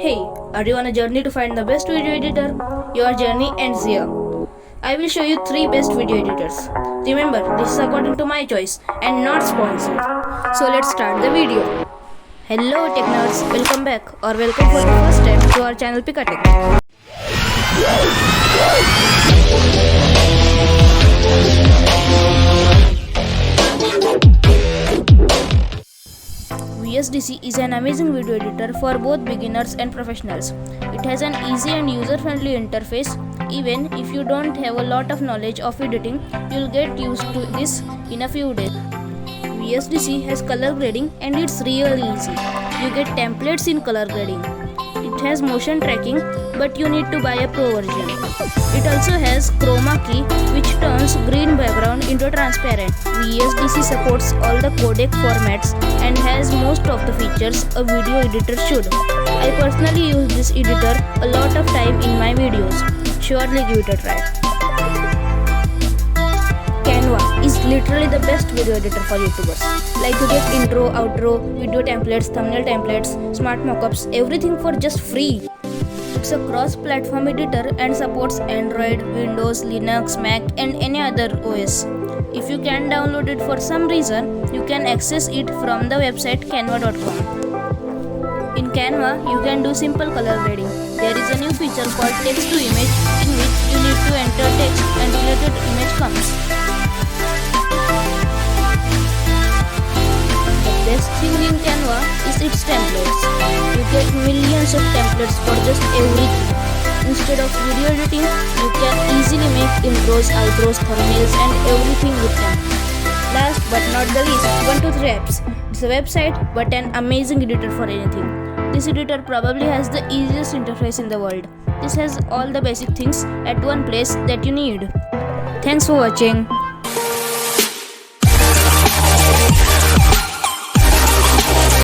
Hey, are you on a journey to find the best video editor? Your journey ends here. I will show you 3 best video editors. Remember, this is according to my choice and not sponsored. So let's start the video. Hello tech nerds, welcome back or welcome for the first time to our channel PikaTech. VSDC is an amazing video editor for both beginners and professionals. It has an easy and user-friendly interface. Even if you don't have a lot of knowledge of editing, you'll get used to this in a few days. VSDC has color grading and it's really easy. You get templates in color grading. It has motion tracking, but you need to buy a pro version. It also has chroma key, which turns green background into transparent. VSDC supports all the codec formats and has most of the features a video editor should. I personally use this editor a lot of time in my videos. Surely give it a try. Canva is literally the best video editor for YouTubers. Like you get intro, outro, video templates, thumbnail templates, smart mockups, everything for just free. It's a cross-platform editor and supports Android, Windows, Linux, Mac and any other OS. If you can't download it for some reason, you can access it from the website canva.com. In Canva, you can do simple color grading. There is a new feature called text to image in which you need to enter text and related image comes. The best thing in Canva is its templates. You get millions of templates for just everything. Instead of video editing, you can easily make intros, outros, thumbnails and everything with them. Last but not the least, 123 apps. It's a website but an amazing editor for anything. This editor probably has the easiest interface in the world. This has all the basic things at one place that you need. Thanks for watching.